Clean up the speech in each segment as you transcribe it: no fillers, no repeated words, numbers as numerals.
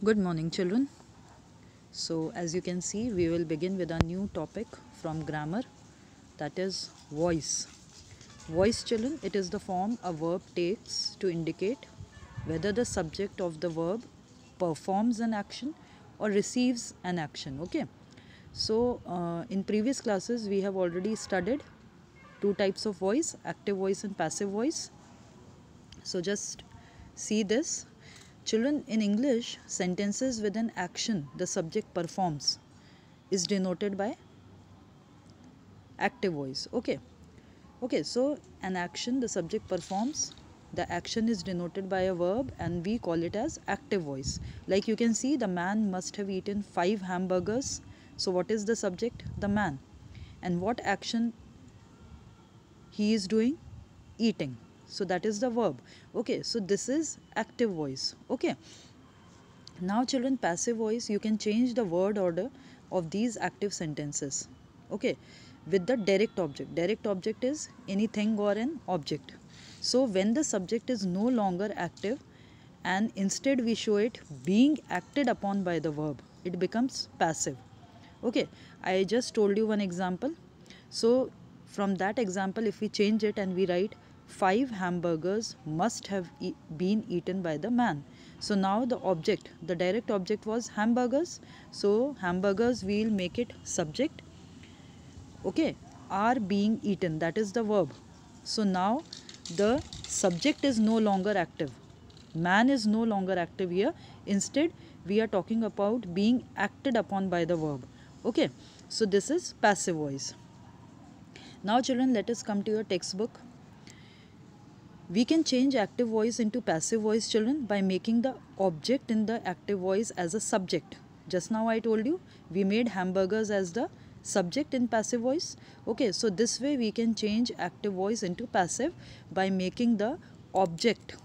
Good morning, children. So, as you can see, we will begin with a new topic from grammar, that is voice. Voice, children, it is the form a verb takes to indicate whether the subject of the verb performs an action or receives an action. Okay. So, in previous classes, we have already studied two types of voice, active voice and passive voice. So, just see this. Children, in English, sentences with an action the subject performs is denoted by active voice. Okay, so an action the subject performs, the action is denoted by a verb and we call it as active voice. Like you can see, the man must have eaten 5 hamburgers. So, what is the subject? The man. And what action he is doing? Eating. So, that is the verb. Okay, so this is active voice. Okay. Now, children, passive voice, you can change the word order of these active sentences. Okay, with the direct object. Direct object is anything or an object. So, when the subject is no longer active and instead we show it being acted upon by the verb, it becomes passive. Okay, I just told you one example. So, from that example, if we change it and we write 5 hamburgers must have been eaten by the man. So, now the object, the direct object was hamburgers. So, hamburgers we will make it subject. Okay, are being eaten, that is the verb. So, now the subject is no longer active. Man is no longer active here. Instead, we are talking about being acted upon by the verb. Okay, so this is passive voice. Now, children, let us come to your textbook. We can change active voice into passive voice, children, by making the object in the active voice as a subject. Just now I told you we made hamburgers as the subject in passive voice. Okay, so this way we can change active voice into passive by making the object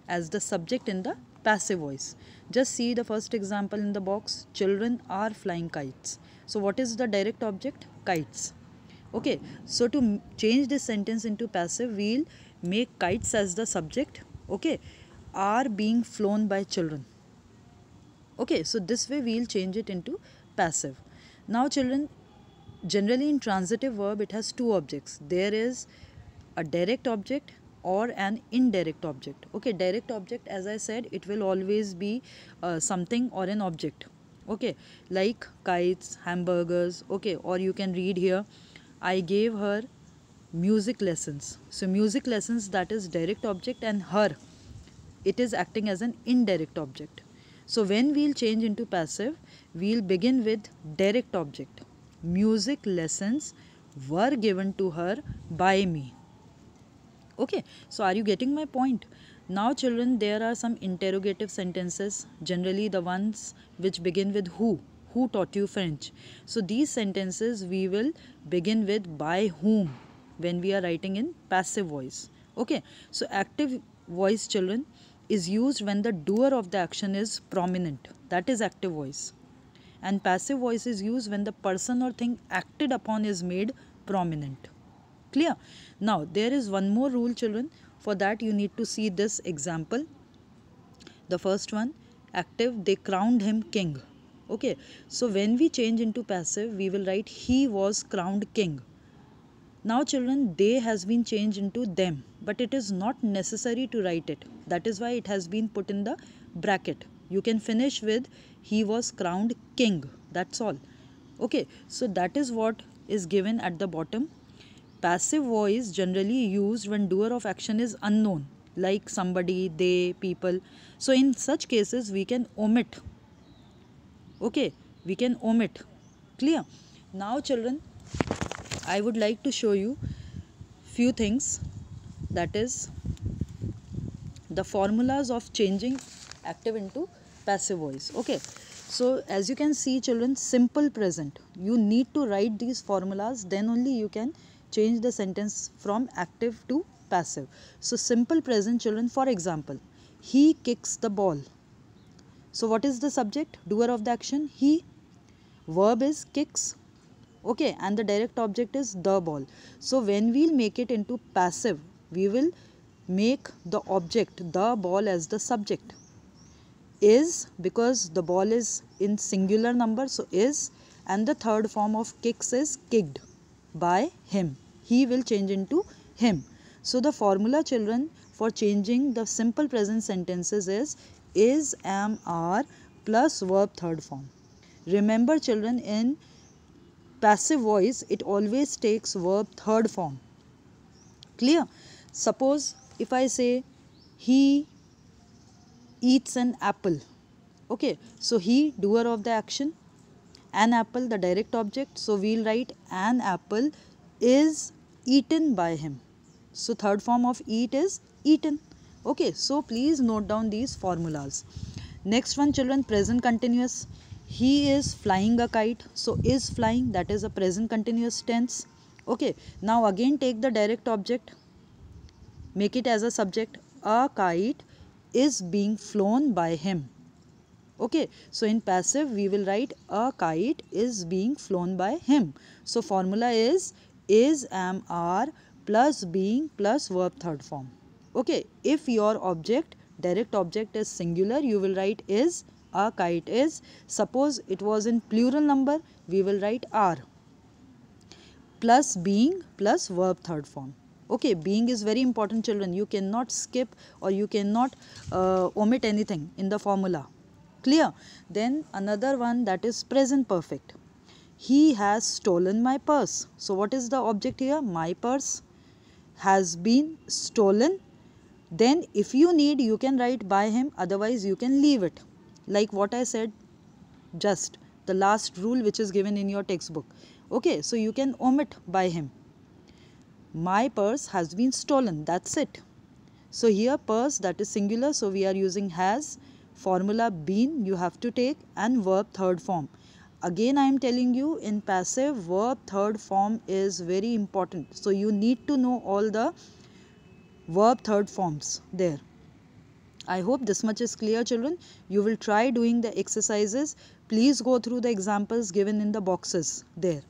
as the subject in the passive voice. Just see the first example in the box. Children are flying kites. So what is the direct object? Kites. Okay, so to change this sentence into passive, we'll make kites as the subject. Okay, are being flown by children. Okay, so this way we'll change it into passive. Now, children, generally in transitive verb, it has two objects. There is a direct object or an indirect object. Okay, direct object, as I said, it will always be something or an object. Okay, like kites, hamburgers. Okay, or you can read here, I gave her music lessons. So, music lessons, that is direct object, and her, it is acting as an indirect object. So, when we'll change into passive, we'll begin with direct object. Music lessons were given to her by me. Okay, so are you getting my point? Now, children, there are some interrogative sentences, generally the ones which begin with who. Who taught you French? So, these sentences we will begin with by whom when we are writing in passive voice. Okay, so active voice, children, is used when the doer of the action is prominent. That is active voice. And passive voice is used when the person or thing acted upon is made prominent. Clear? Now, there is one more rule, children. For that, you need to see this example. The first one, active, they crowned him king. Okay, so when we change into passive, we will write he was crowned king. Now, children, they has been changed into them, but it is not necessary to write it. That is why it has been put in the bracket. You can finish with he was crowned king. That's all. Okay, so that is what is given at the bottom. Passive voice generally used when doer of action is unknown, like somebody, they, people. So in such cases, we can omit. Okay, we can omit. Clear? Now, children, I would like to show you few things, that is the formulas of changing active into passive voice. Okay, so as you can see, children, simple present, you need to write these formulas, then only you can change the sentence from active to passive. So simple present, children, for example, he kicks the ball. So what is the subject? Doer of the action, he. Verb is kicks. Okay, and the direct object is the ball. So when we'll make it into passive, we will make the object, the ball, as the subject. is, because the ball is in singular number, so is, and the third form of kicks is kicked by him. He will change into him. So the formula, children, for changing the simple present sentences is, am, are plus verb third form. Remember, children, in passive voice it always takes verb third form. Clear? Suppose if I say he eats an apple. Okay, so he, doer of the action, an apple, the direct object, so we'll write an apple is eaten by him. So third form of eat is eaten. Okay, so please note down these formulas. Next one, children, present continuous. He is flying a kite, so is flying, that is a present continuous tense. Okay, now again take the direct object, make it as a subject. A kite is being flown by him. Okay, so in passive we will write a kite is being flown by him. So formula is, am, are plus being plus verb third form. Okay, if your object, direct object is singular, you will write is, a kite is. Suppose it was in plural number, we will write are plus being plus verb third form. Okay, being is very important, children. You cannot skip or you cannot omit anything in the formula. Clear? Then another one, that is present perfect. He has stolen my purse. So what is the object here? My purse has been stolen. Then if you need, you can write by him, otherwise you can leave it. Like what I said just, the last rule which is given in your textbook. Okay, so you can omit by him. My purse has been stolen, that's it. So here purse, that is singular, so we are using has. Formula been you have to take, and verb third form. Again I am telling you, in passive verb third form is very important. So you need to know all the verb third forms there. I hope this much is clear, children. You will try doing the exercises. Please go through the examples given in the boxes there.